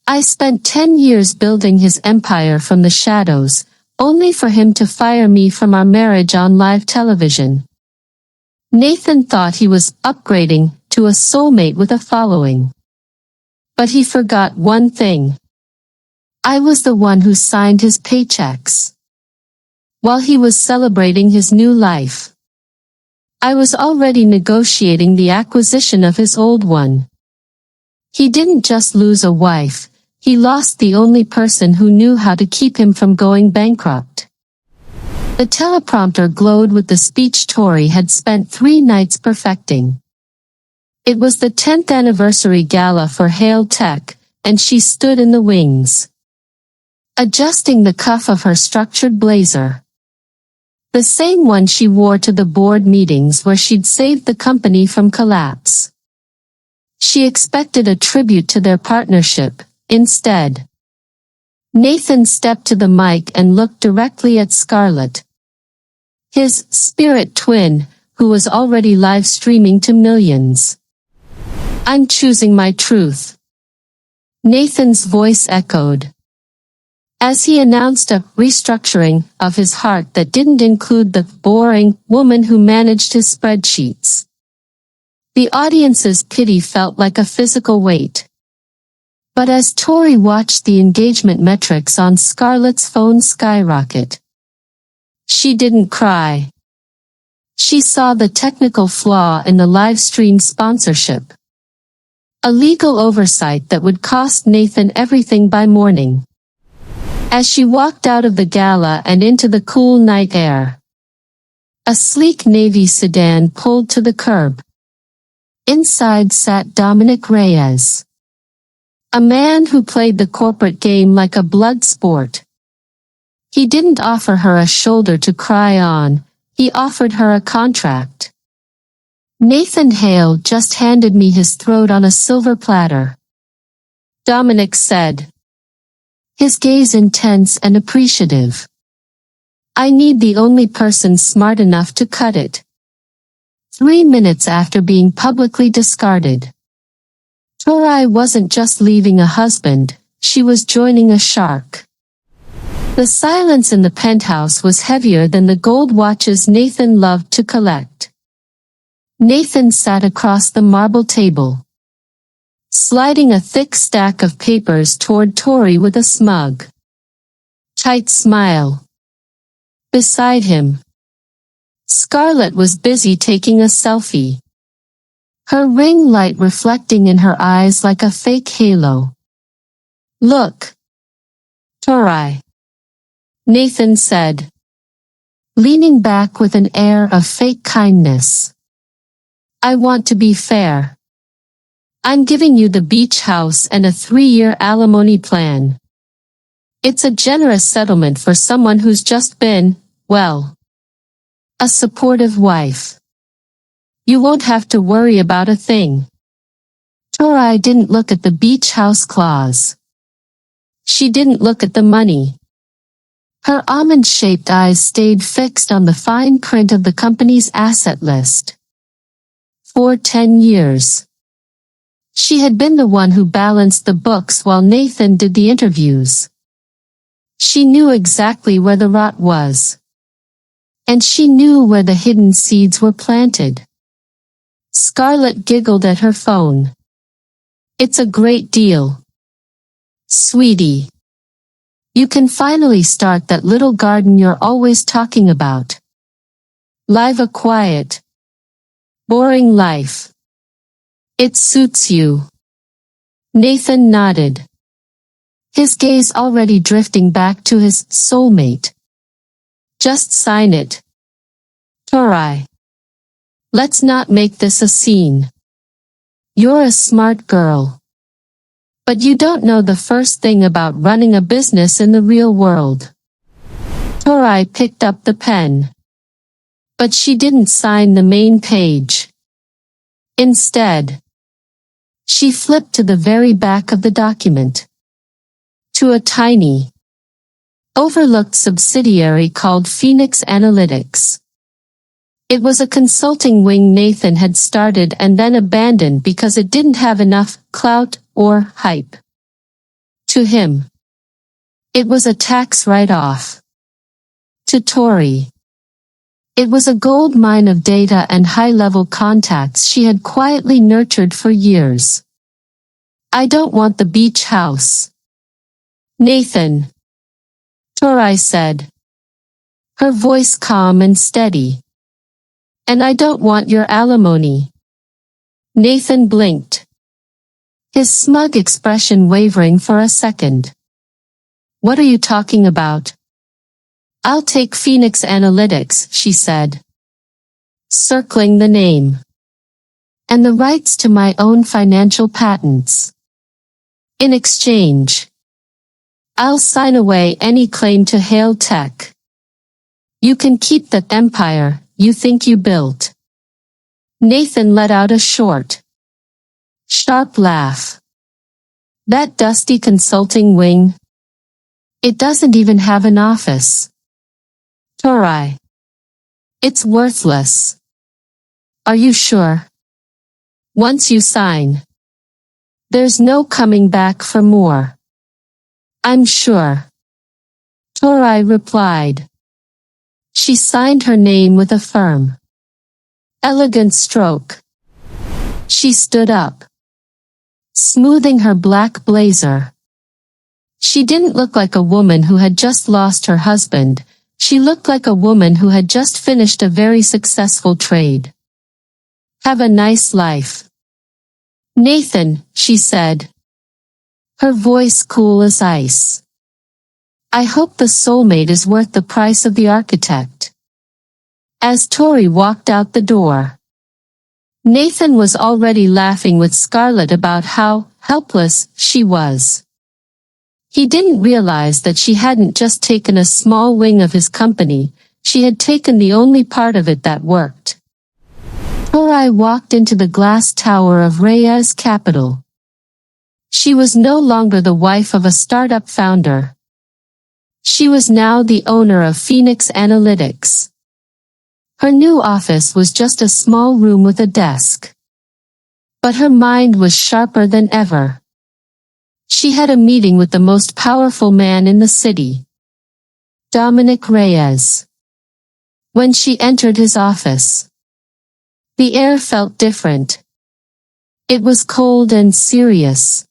I spent 10 years building his empire from the shadows, only for him to fire me from our marriage on live television. Nathan thought he was upgrading to a soulmate with a following. But he forgot one thing. I was the one who signed his paychecks. While he was celebrating his new life, I was already negotiating the acquisition of his old one. He didn't just lose a wife, he lost the only person who knew how to keep him from going bankrupt. The teleprompter glowed with the speech Tori had spent 3 nights perfecting. It was the 10th anniversary gala for Hale Tech, and she stood in the wings, adjusting the cuff of her structured blazer. The same one she wore to the board meetings where she'd saved the company from collapse. She expected a tribute to their partnership. Instead, Nathan stepped to the mic and looked directly at Scarlett, his spirit twin, who was already live streaming to millions. "I'm choosing my truth," Nathan's voice echoed, as he announced a restructuring of his heart that didn't include the boring woman who managed his spreadsheets. The audience's pity felt like a physical weight. But as Tori watched the engagement metrics on Scarlett's phone skyrocket, she didn't cry. She saw the technical flaw in the live stream sponsorship, a legal oversight that would cost Nathan everything by morning. As she walked out of the gala and into the cool night air, a sleek navy sedan pulled to the curb. Inside sat Dominic Reyes, a man who played the corporate game like a blood sport. He didn't offer her a shoulder to cry on, he offered her a contract. "Nathan Hale just handed me his throat on a silver platter," Dominic said, his gaze intense and appreciative. "I need the only person smart enough to cut it." 3 minutes after being publicly discarded, Tori wasn't just leaving a husband, she was joining a shark. The silence in the penthouse was heavier than the gold watches Nathan loved to collect. Nathan sat across the marble table, sliding a thick stack of papers toward Tori with a smug, tight smile. Beside him, Scarlett was busy taking a selfie, her ring light reflecting in her eyes like a fake halo. "Look, Tori," Nathan said, leaning back with an air of fake kindness. "I want to be fair. I'm giving you the beach house and a 3-year alimony plan. It's a generous settlement for someone who's just been, well, a supportive wife. You won't have to worry about a thing." Tori didn't look at the beach house clause. She didn't look at the money. Her almond-shaped eyes stayed fixed on the fine print of the company's asset list. For 10 years, she had been the one who balanced the books while Nathan did the interviews. She knew exactly where the rot was. And she knew where the hidden seeds were planted. Scarlett giggled at her phone. "It's a great deal, sweetie. You can finally start that little garden you're always talking about. Live a quiet, boring life. It suits you." Nathan nodded, his gaze already drifting back to his soulmate. "Just sign it, Tori. Let's not make this a scene. You're a smart girl, but you don't know the first thing about running a business in the real world." Tori picked up the pen, but she didn't sign the main page. Instead, she flipped to the very back of the document, to a tiny, overlooked subsidiary called Phoenix Analytics. It was a consulting wing Nathan had started and then abandoned because it didn't have enough clout or hype. To him, it was a tax write-off. To Tori, it was a gold mine of data and high-level contacts she had quietly nurtured for years. I don't want the beach house, Nathan, Tori said, her voice calm and steady. And I don't want your alimony. Nathan blinked, his smug expression wavering for a second. What are you talking about? I'll take Phoenix Analytics, she said, circling the name. And the rights to my own financial patents. In exchange, I'll sign away any claim to Hale Tech. You can keep that empire you think you built. Nathan let out a short, sharp laugh. That dusty consulting wing? It doesn't even have an office. Tori. It's worthless. Are you sure? Once you sign, there's no coming back for more. I'm sure. Tori replied. She signed her name with a firm, elegant stroke. She stood up, smoothing her black blazer. She didn't look like a woman who had just lost her husband. She looked like a woman who had just finished a very successful trade. Have a nice life, Nathan, she said, her voice cool as ice. I hope the soulmate is worth the price of the architect. As Tori walked out the door, Nathan was already laughing with Scarlett about how helpless she was. He didn't realize that she hadn't just taken a small wing of his company, she had taken the only part of it that worked. Tori walked into the glass tower of Reyes Capital. She was no longer the wife of a startup founder. She was now the owner of Phoenix Analytics. Her new office was just a small room with a desk. But her mind was sharper than ever. She had a meeting with the most powerful man in the city, Dominic Reyes. When she entered his office, the air felt different. It was cold and serious.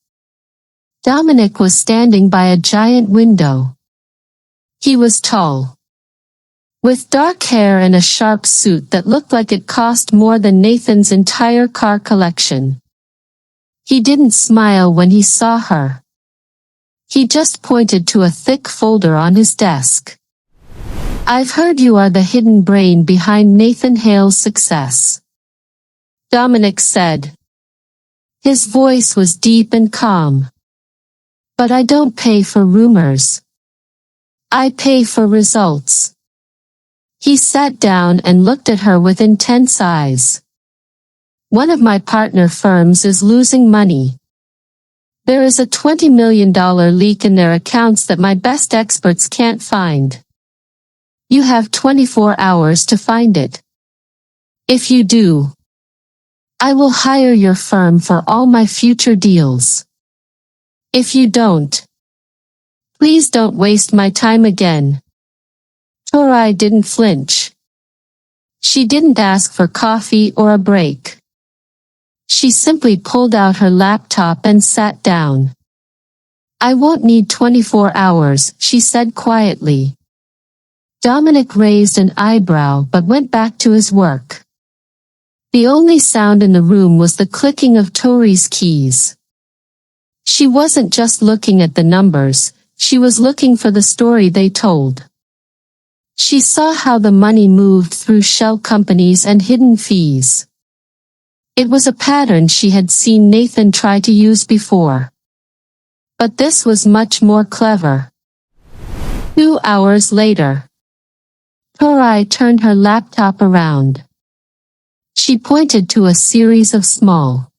Dominic was standing by a giant window. He was tall, with dark hair and a sharp suit that looked like it cost more than Nathan's entire car collection. He didn't smile when he saw her. He just pointed to a thick folder on his desk. I've heard you are the hidden brain behind Nathan Hale's success, Dominic said. His voice was deep and calm. But I don't pay for rumors. I pay for results. He sat down and looked at her with intense eyes. One of my partner firms is losing money. There is a $20 million leak in their accounts that my best experts can't find. You have 24 hours to find it. If you do, I will hire your firm for all my future deals. If you don't, please don't waste my time again. Tori didn't flinch. She didn't ask for coffee or a break. She simply pulled out her laptop and sat down. I won't need 24 hours, she said quietly. Dominic raised an eyebrow but went back to his work. The only sound in the room was the clicking of Tori's keys. She wasn't just looking at the numbers, she was looking for the story they told. She saw how the money moved through shell companies and hidden fees. It was a pattern she had seen Nathan try to use before. But this was much more clever. 2 hours later, Tori turned her laptop around. She pointed to a series of small,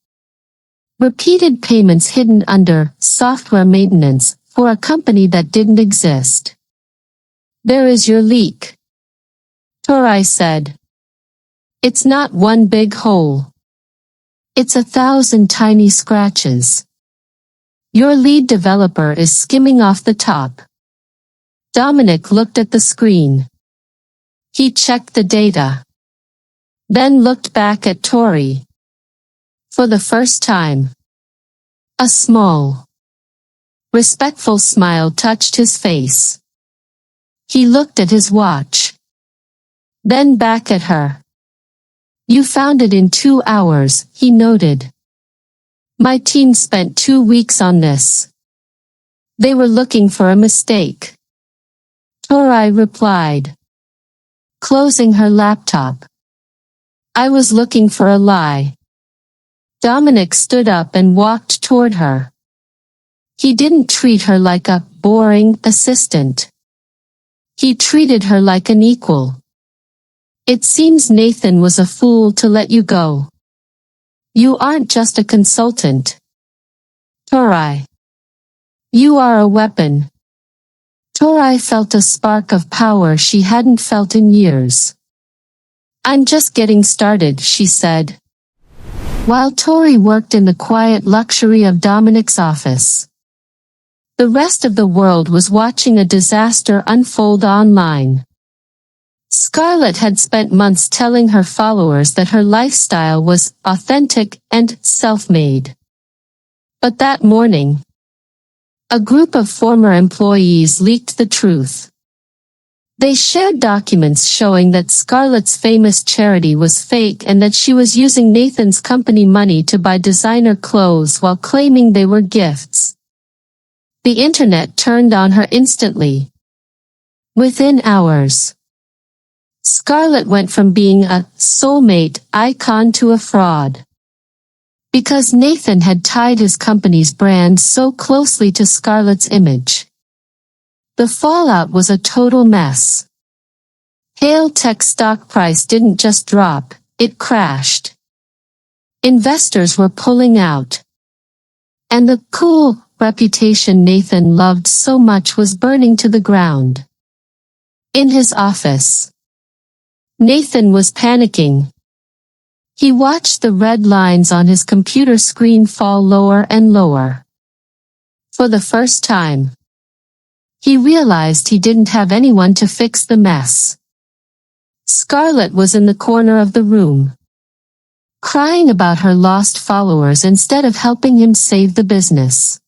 repeated payments hidden under software maintenance for a company that didn't exist. There is your leak, Tori said. It's not one big hole. It's 1,000 tiny scratches. Your lead developer is skimming off the top. Dominic looked at the screen. He checked the data. Then looked back at Tori. For the first time. A small, respectful smile touched his face. He looked at his watch. Then back at her. You found it in 2 hours, he noted. My team spent 2 weeks on this. They were looking for a mistake. Tori replied, closing her laptop. I was looking for a lie. Dominic stood up and walked toward her. He didn't treat her like a boring assistant. He treated her like an equal. It seems Nathan was a fool to let you go. You aren't just a consultant. Tori. You are a weapon. Tori felt a spark of power she hadn't felt in years. I'm just getting started, she said. While Tori worked in the quiet luxury of Dominic's office, the rest of the world was watching a disaster unfold online. Scarlett had spent months telling her followers that her lifestyle was authentic and self-made. But that morning, a group of former employees leaked the truth. They shared documents showing that Scarlett's famous charity was fake and that she was using Nathan's company money to buy designer clothes while claiming they were gifts. The internet turned on her instantly. Within hours, Scarlett went from being a soulmate icon to a fraud. Because Nathan had tied his company's brand so closely to Scarlett's image. The fallout was a total mess. Hale Tech's stock price didn't just drop, it crashed. Investors were pulling out. And the cool reputation Nathan loved so much was burning to the ground. In his office, Nathan was panicking. He watched the red lines on his computer screen fall lower and lower. For the first time, he realized he didn't have anyone to fix the mess. Scarlett was in the corner of the room, crying about her lost followers instead of helping him save the business.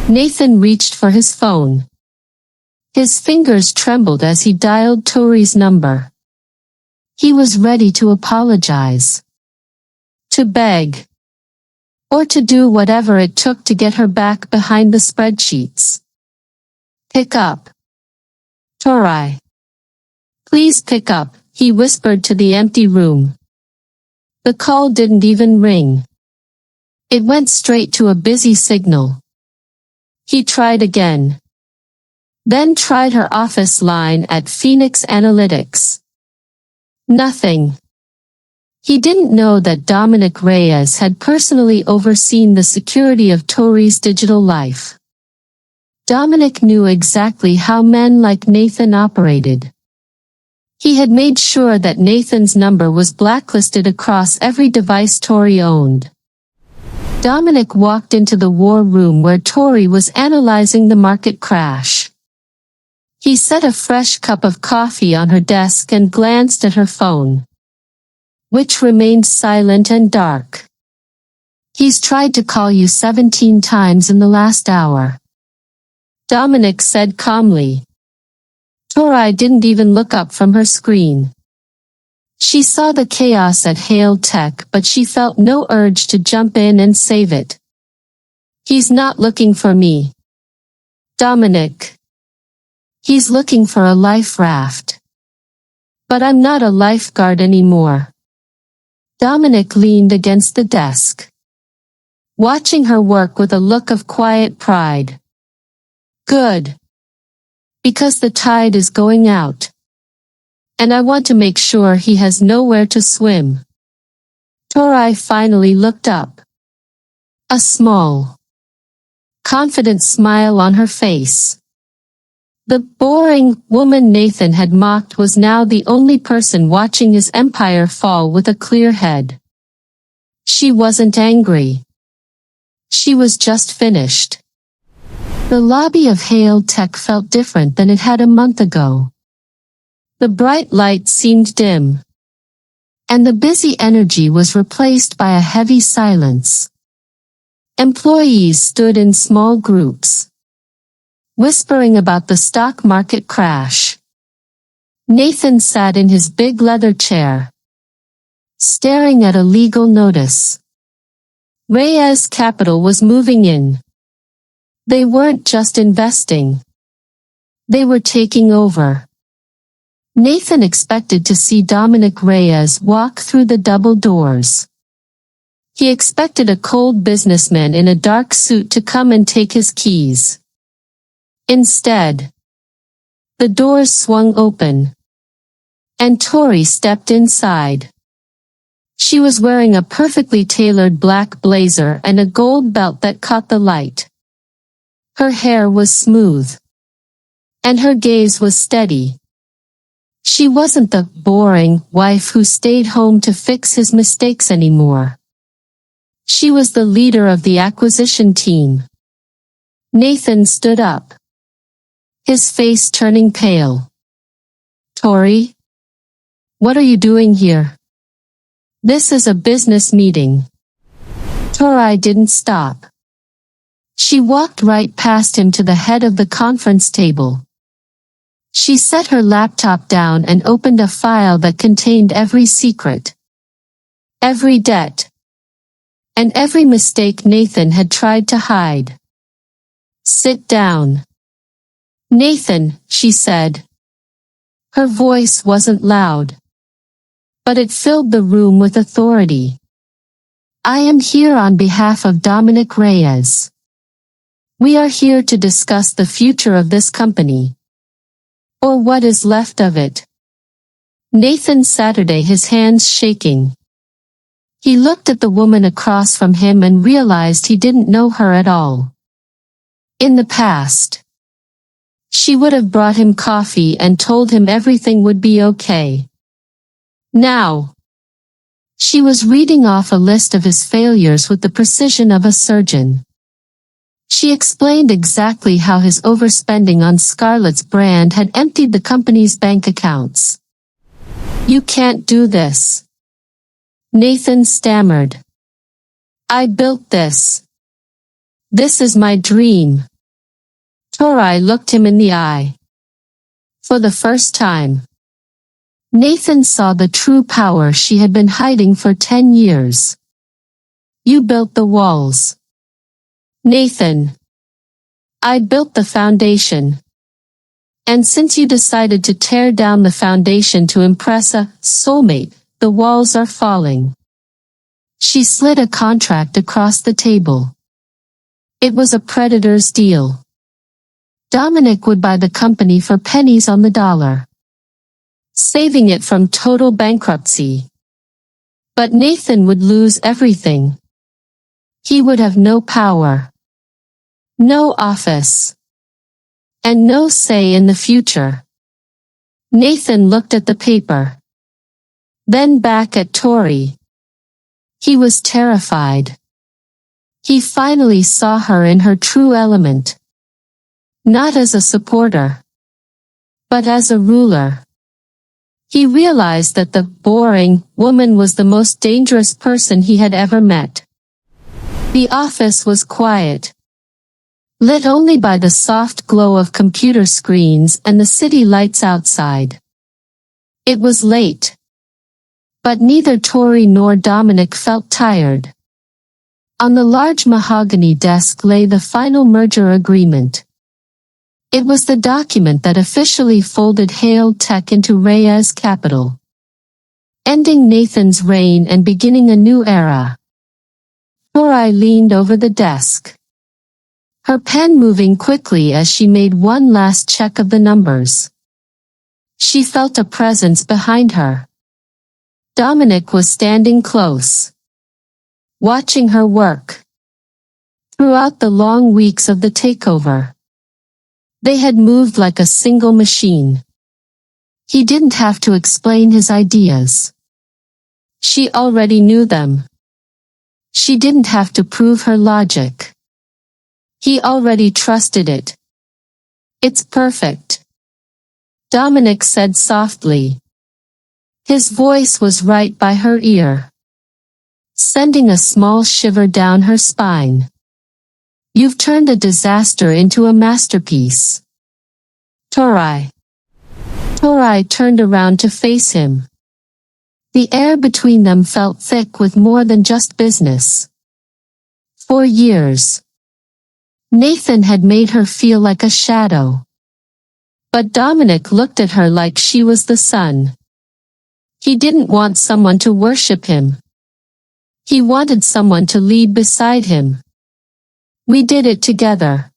Nathan reached for his phone. His fingers trembled as he dialed Tori's number. He was ready to apologize, to beg, or to do whatever it took to get her back behind the spreadsheets. Pick up. Tori. Please pick up, he whispered to the empty room. The call didn't even ring. It went straight to a busy signal. He tried again. Then tried her office line at Phoenix Analytics. Nothing. He didn't know that Dominic Reyes had personally overseen the security of Tori's digital life. Dominic knew exactly how men like Nathan operated. He had made sure that Nathan's number was blacklisted across every device Tori owned. Dominic walked into the war room where Tori was analyzing the market crash. He set a fresh cup of coffee on her desk and glanced at her phone, which remained silent and dark. He's tried to call you 17 times in the last hour, Dominic said calmly. Tori didn't even look up from her screen. She saw the chaos at Hale Tech, but she felt no urge to jump in and save it. He's not looking for me, Dominic. He's looking for a life raft. But I'm not a lifeguard anymore. Dominic leaned against the desk, watching her work with a look of quiet pride. Good. Because the tide is going out. And I want to make sure he has nowhere to swim. Tori finally looked up. A small, confident smile on her face. The boring woman Nathan had mocked was now the only person watching his empire fall with a clear head. She wasn't angry. She was just finished. The lobby of Hale Tech felt different than it had a month ago. The bright light seemed dim, and the busy energy was replaced by a heavy silence. Employees stood in small groups, whispering about the stock market crash. Nathan sat in his big leather chair, staring at a legal notice. Reyes Capital was moving in. They weren't just investing. They were taking over. Nathan expected to see Dominic Reyes walk through the double doors. He expected a cold businessman in a dark suit to come and take his keys. Instead, the doors swung open, and Tori stepped inside. She was wearing a perfectly tailored black blazer and a gold belt that caught the light. Her hair was smooth, and her gaze was steady. She wasn't the boring wife who stayed home to fix his mistakes anymore. She was the leader of the acquisition team. Nathan stood up, his face turning pale. "Tori? What are you doing here? This is a business meeting." Tori didn't stop. She walked right past him to the head of the conference table. She set her laptop down and opened a file that contained every secret, every debt, and every mistake Nathan had tried to hide. "Sit down." "Nathan," she said. Her voice wasn't loud, but it filled the room with authority. "I am here on behalf of Dominic Reyes. We are here to discuss the future of this company. Or what is left of it." Nathan Saturday, his hands shaking. He looked at the woman across from him and realized he didn't know her at all. In the past, she would have brought him coffee and told him everything would be okay. Now, she was reading off a list of his failures with the precision of a surgeon. She explained exactly how his overspending on Scarlett's brand had emptied the company's bank accounts. "You can't do this," Nathan stammered. "I built this. This is my dream." Tori looked him in the eye. For the first time, Nathan saw the true power she had been hiding for 10 years. "You built the walls." "Nathan, I built the foundation. And since you decided to tear down the foundation to impress a soulmate, the walls are falling." She slid a contract across the table. It was a predator's deal. Dominic would buy the company for pennies on the dollar, saving it from total bankruptcy. But Nathan would lose everything. He would have no power, no office, and no say in the future. Nathan looked at the paper, then back at Tori. He was terrified. He finally saw her in her true element. Not as a supporter, but as a ruler. He realized that the boring woman was the most dangerous person he had ever met. The office was quiet, lit only by the soft glow of computer screens and the city lights outside. It was late, but neither Tori nor Dominic felt tired. On the large mahogany desk lay the final merger agreement. It was the document that officially folded Hale Tech into Reyes Capital, ending Nathan's reign and beginning a new era. Tori leaned over the desk, her pen moving quickly as she made one last check of the numbers. She felt a presence behind her. Dominic was standing close, watching her work. Throughout the long weeks of the takeover, they had moved like a single machine. He didn't have to explain his ideas. She already knew them. She didn't have to prove her logic. He already trusted it. It's perfect, Dominic said softly. His voice was right by her ear, sending a small shiver down her spine. You've turned a disaster into a masterpiece. Torai. Torai turned around to face him. The air between them felt thick with more than just business. For years, Nathan had made her feel like a shadow. But Dominic looked at her like she was the sun. He didn't want someone to worship him. He wanted someone to lead beside him. We did it together,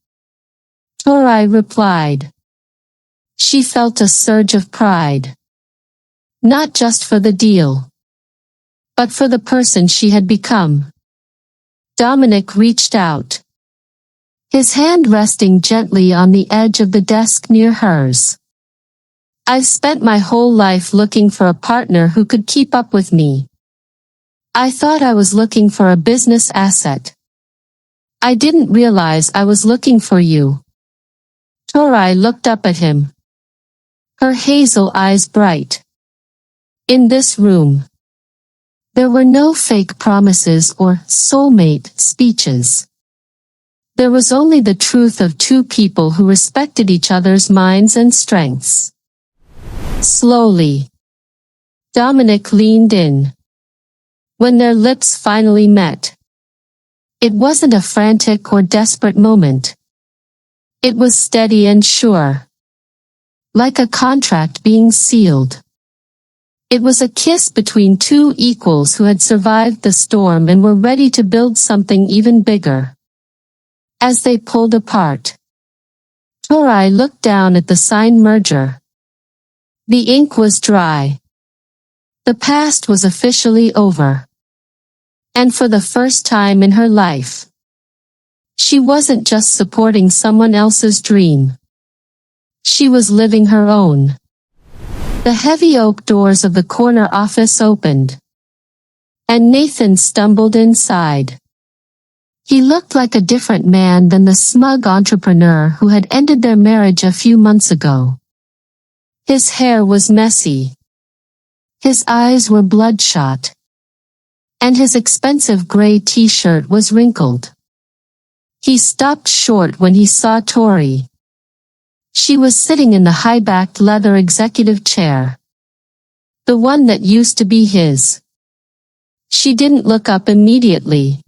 Torai replied. She felt a surge of pride. Not just for the deal, but for the person she had become. Dominic reached out, his hand resting gently on the edge of the desk near hers. I've spent my whole life looking for a partner who could keep up with me. I thought I was looking for a business asset. I didn't realize I was looking for you. Torai looked up at him, her hazel eyes bright. In this room, there were no fake promises or soulmate speeches. There was only the truth of two people who respected each other's minds and strengths. Slowly, Dominic leaned in. When their lips finally met, it wasn't a frantic or desperate moment. It was steady and sure, like a contract being sealed. It was a kiss between two equals who had survived the storm and were ready to build something even bigger. As they pulled apart, Torai looked down at the signed merger. The ink was dry. The past was officially over. And for the first time in her life, she wasn't just supporting someone else's dream. She was living her own. The heavy oak doors of the corner office opened, and Nathan stumbled inside. He looked like a different man than the smug entrepreneur who had ended their marriage a few months ago. His hair was messy. His eyes were bloodshot. And his expensive gray t-shirt was wrinkled. He stopped short when he saw Tori. She was sitting in the high-backed leather executive chair, the one that used to be his. She didn't look up immediately.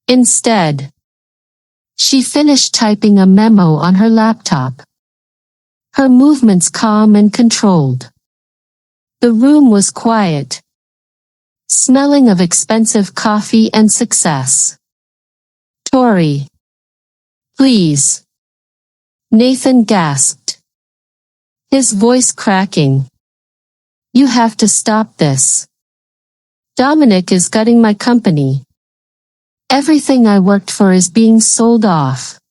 Instead, she finished typing a memo on her laptop, her movements calm and controlled. The room was quiet, smelling of expensive coffee and success. Tori. Please. Nathan gasped, his voice cracking. You have to stop this. Dominic is gutting my company. Everything I worked for is being sold off.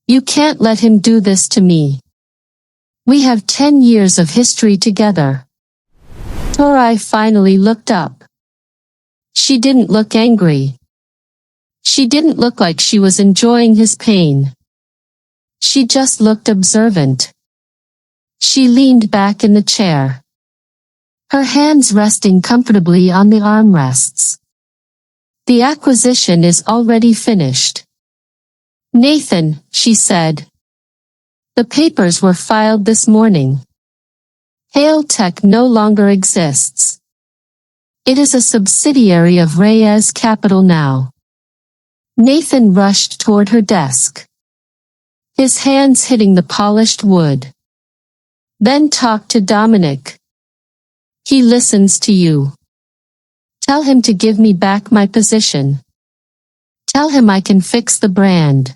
You can't let him do this to me. We have 10 years of history together. Torai finally looked up. She didn't look angry. She didn't look like she was enjoying his pain. She just looked observant. She leaned back in the chair, her hands resting comfortably on the armrests. The acquisition is already finished. Nathan, she said. The papers were filed this morning. Hale Tech no longer exists. It is a subsidiary of Reyes Capital now. Nathan rushed toward her desk, his hands hitting the polished wood. Then talk to Dominic. He listens to you. Tell him to give me back my position. Tell him I can fix the brand.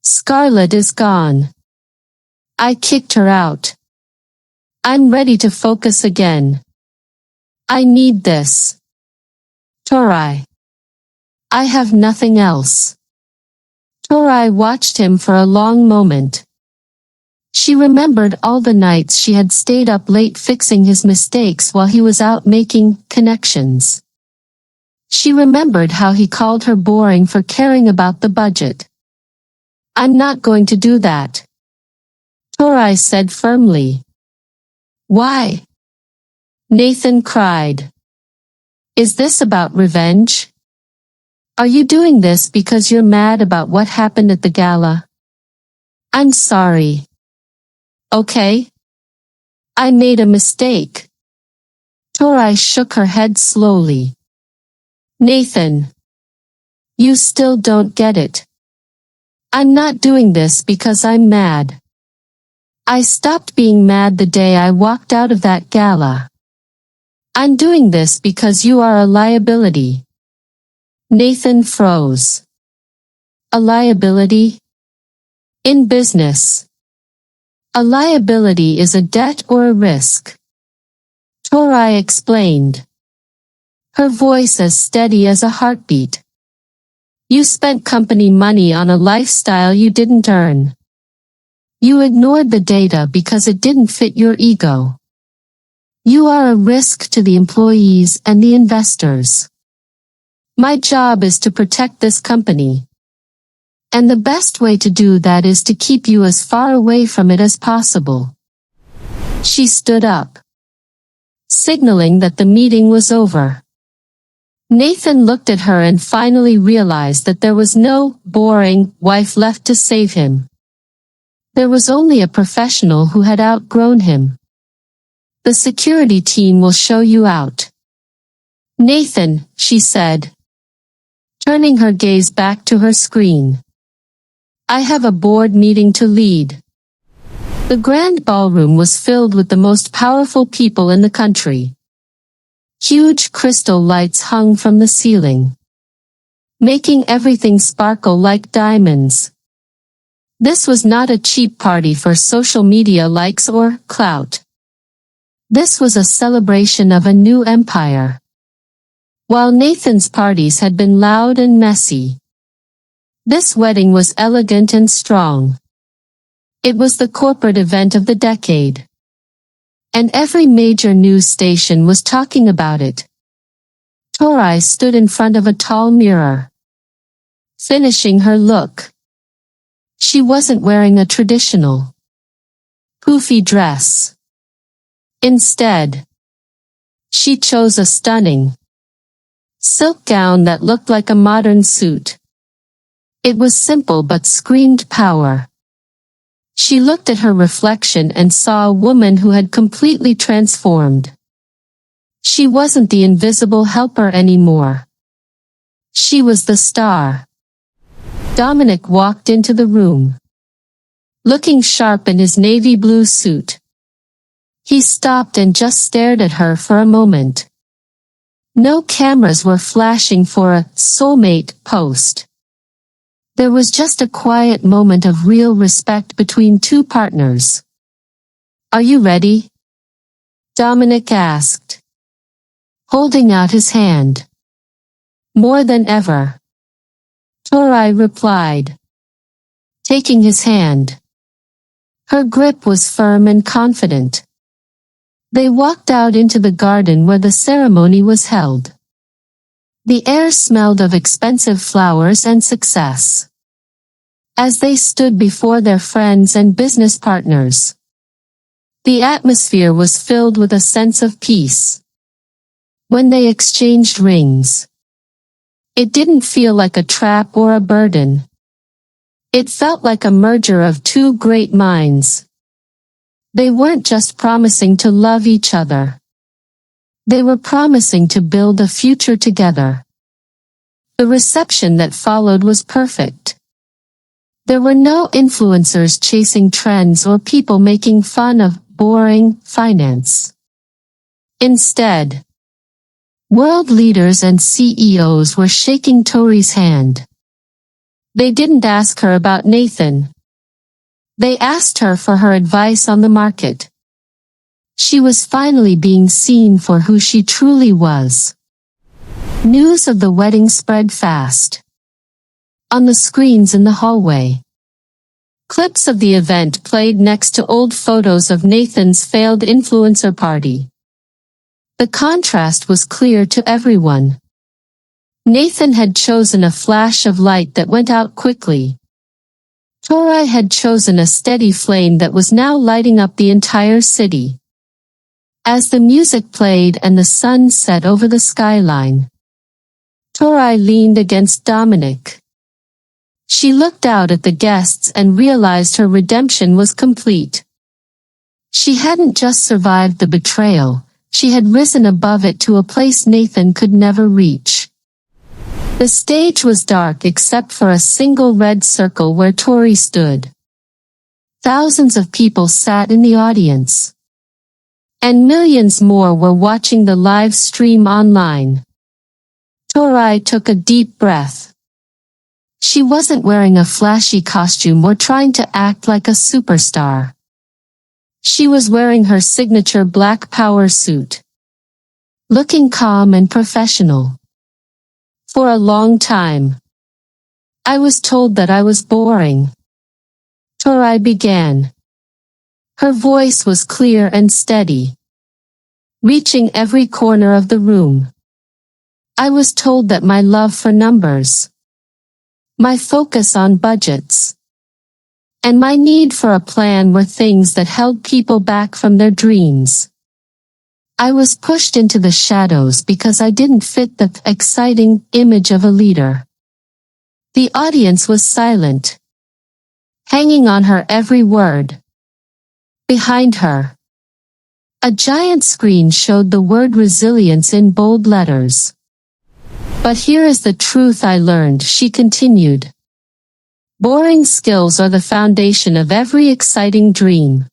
Scarlett is gone. I kicked her out. I'm ready to focus again. I need this. Torai. I have nothing else. Torai watched him for a long moment. She remembered all the nights she had stayed up late fixing his mistakes while he was out making connections. She remembered how he called her boring for caring about the budget. "I'm not going to do that," Torai said firmly. "Why?" Nathan cried. "Is this about revenge? Are you doing this because you're mad about what happened at the gala?" "I'm sorry. Okay? I made a mistake." Torai shook her head slowly. "Nathan, you still don't get it. I'm not doing this because I'm mad. I stopped being mad the day I walked out of that gala. I'm doing this because you are a liability." Nathan froze. "A liability? In business, a liability is a debt or a risk," Torai explained, her voice as steady as a heartbeat. "You spent company money on a lifestyle you didn't earn. You ignored the data because it didn't fit your ego. You are a risk to the employees and the investors. My job is to protect this company. And the best way to do that is to keep you as far away from it as possible." She stood up, signaling that the meeting was over. Nathan looked at her and finally realized that there was no boring wife left to save him. There was only a professional who had outgrown him. "The security team will show you out." "Nathan," she said, turning her gaze back to her screen. "I have a board meeting to lead." The grand ballroom was filled with the most powerful people in the country. Huge crystal lights hung from the ceiling, making everything sparkle like diamonds. This was not a cheap party for social media likes or clout. This was a celebration of a new empire. While Nathan's parties had been loud and messy, this wedding was elegant and strong. It was the corporate event of the decade. And every major news station was talking about it. Torai stood in front of a tall mirror, finishing her look. She wasn't wearing a traditional, poofy dress. Instead, she chose a stunning silk gown that looked like a modern suit. It was simple but screamed power. She looked at her reflection and saw a woman who had completely transformed. She wasn't the invisible helper anymore. She was the star. Dominic walked into the room, looking sharp in his navy blue suit. He stopped and just stared at her for a moment. No cameras were flashing for a soulmate post. There was just a quiet moment of real respect between two partners. "Are you ready?" Dominic asked, holding out his hand. "More than ever," Torai replied, taking his hand. Her grip was firm and confident. They walked out into the garden where the ceremony was held. The air smelled of expensive flowers and success. As they stood before their friends and business partners, the atmosphere was filled with a sense of peace. When they exchanged rings, it didn't feel like a trap or a burden. It felt like a merger of two great minds. They weren't just promising to love each other. They were promising to build a future together. The reception that followed was perfect. There were no influencers chasing trends or people making fun of boring finance. Instead, world leaders and CEOs were shaking Tori's hand. They didn't ask her about Nathan. They asked her for her advice on the market. She was finally being seen for who she truly was. News of the wedding spread fast. On the screens in the hallway, clips of the event played next to old photos of Nathan's failed influencer party. The contrast was clear to everyone. Nathan had chosen a flash of light that went out quickly. Tori had chosen a steady flame that was now lighting up the entire city. As the music played and the sun set over the skyline, Tori leaned against Dominic. She looked out at the guests and realized her redemption was complete. She hadn't just survived the betrayal, she had risen above it to a place Nathan could never reach. The stage was dark except for a single red circle where Tori stood. Thousands of people sat in the audience. And millions more were watching the live stream online. Tori took a deep breath. She wasn't wearing a flashy costume or trying to act like a superstar. She was wearing her signature black power suit, looking calm and professional. For a long time, I was told that I was boring. Tori began. Her voice was clear and steady, reaching every corner of the room. I was told that my love for numbers, my focus on budgets, and my need for a plan were things that held people back from their dreams. I was pushed into the shadows because I didn't fit the exciting image of a leader. The audience was silent, hanging on her every word. Behind her, a giant screen showed the word resilience in bold letters. But here is the truth I learned, she continued. Boring skills are the foundation of every exciting dream.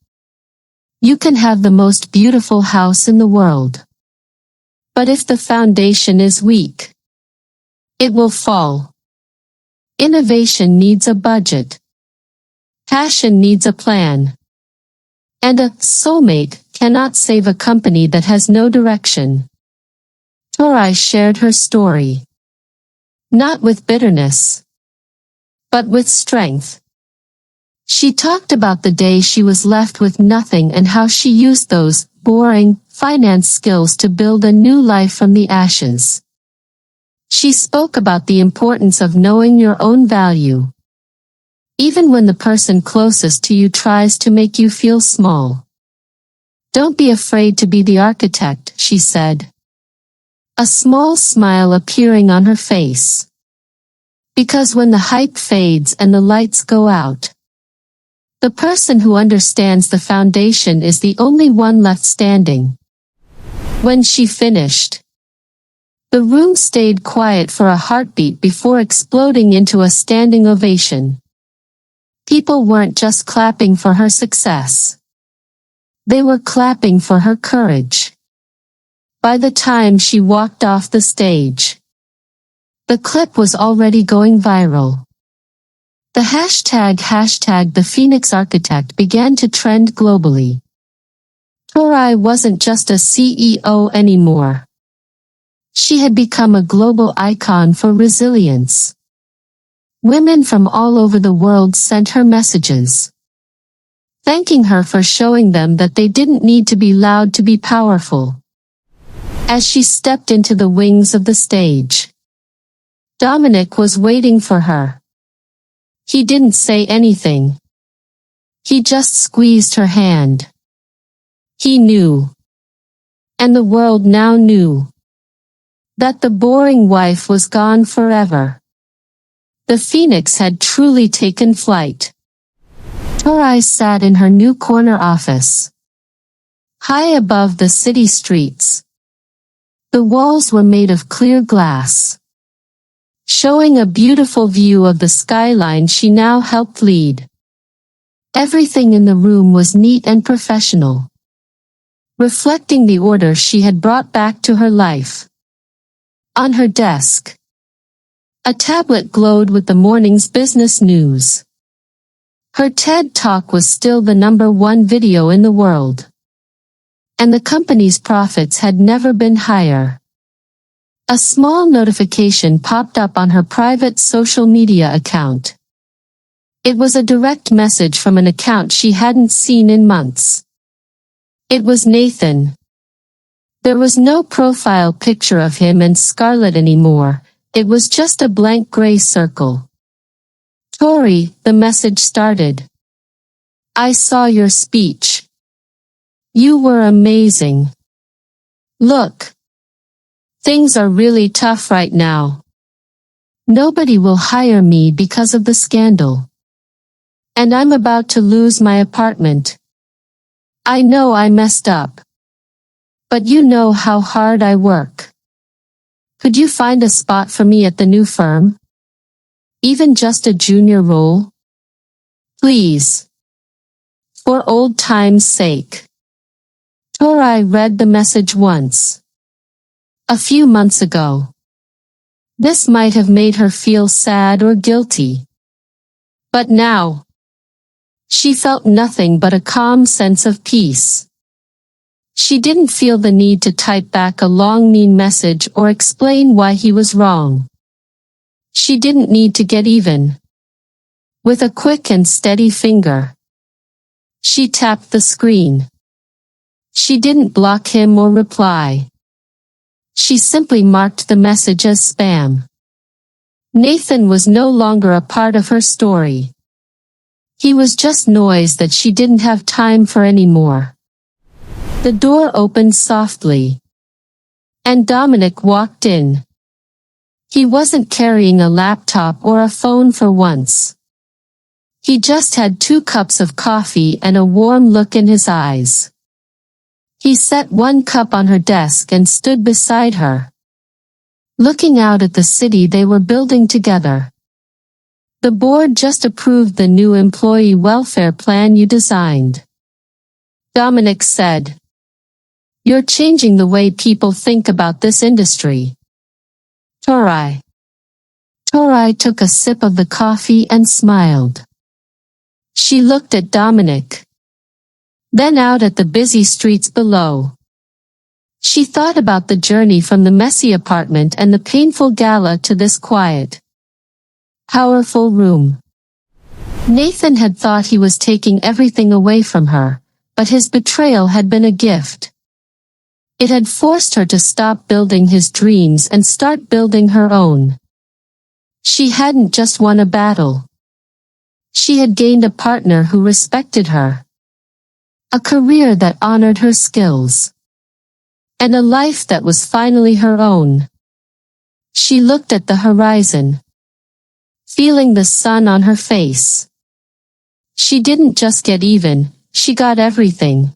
You can have the most beautiful house in the world. But if the foundation is weak, it will fall. Innovation needs a budget. Passion needs a plan. And a soulmate cannot save a company that has no direction. Tori shared her story. Not with bitterness, but with strength. She talked about the day she was left with nothing and how she used those boring finance skills to build a new life from the ashes. She spoke about the importance of knowing your own value, even when the person closest to you tries to make you feel small. Don't be afraid to be the architect, she said, a small smile appearing on her face. Because when the hype fades and the lights go out, the person who understands the foundation is the only one left standing. When she finished, the room stayed quiet for a heartbeat before exploding into a standing ovation. People weren't just clapping for her success. They were clapping for her courage. By the time she walked off the stage, the clip was already going viral. The hashtag the Phoenix Architect began to trend globally. Tori wasn't just a CEO anymore. She had become a global icon for resilience. Women from all over the world sent her messages, thanking her for showing them that they didn't need to be loud to be powerful. As she stepped into the wings of the stage, Dominic was waiting for her. He didn't say anything. He just squeezed her hand. He knew, and the world now knew, that the boring wife was gone forever. The Phoenix had truly taken flight. Tori sat in her new corner office, high above the city streets. The walls were made of clear glass, showing a beautiful view of the skyline she now helped lead. Everything in the room was neat and professional, reflecting the order she had brought back to her life. On her desk, a tablet glowed with the morning's business news. Her TED Talk was still the #1 video in the world, and the company's profits had never been higher. A small notification popped up on her private social media account. It was a direct message from an account she hadn't seen in months. It was Nathan. There was no profile picture of him and Scarlett anymore, It was just a blank gray circle. Tori, the message started. I saw your speech. You were amazing. Look. Things are really tough right now. Nobody will hire me because of the scandal. And I'm about to lose my apartment. I know I messed up. But you know how hard I work. Could you find a spot for me at the new firm? Even just a junior role? Please. For old time's sake. Tori read the message once. A few months ago. This might have made her feel sad or guilty. But now, she felt nothing but a calm sense of peace. She didn't feel the need to type back a long mean message or explain why he was wrong. She didn't need to get even. With a quick and steady finger, she tapped the screen. She didn't block him or reply. She simply marked the message as spam. Nathan was no longer a part of her story. He was just noise that she didn't have time for anymore. The door opened softly. And Dominic walked in. He wasn't carrying a laptop or a phone for once. He just had 2 cups of coffee and a warm look in his eyes. He set 1 cup on her desk and stood beside her, looking out at the city they were building together. The board just approved the new employee welfare plan you designed. Dominic said. You're changing the way people think about this industry. Tori took a sip of the coffee and smiled. She looked at Dominic. Then out at the busy streets below. She thought about the journey from the messy apartment and the painful gala to this quiet, powerful room. Nathan had thought he was taking everything away from her, but his betrayal had been a gift. It had forced her to stop building his dreams and start building her own. She hadn't just won a battle. She had gained a partner who respected her. A career that honored her skills. And a life that was finally her own. She looked at the horizon, feeling the sun on her face. She didn't just get even, she got everything.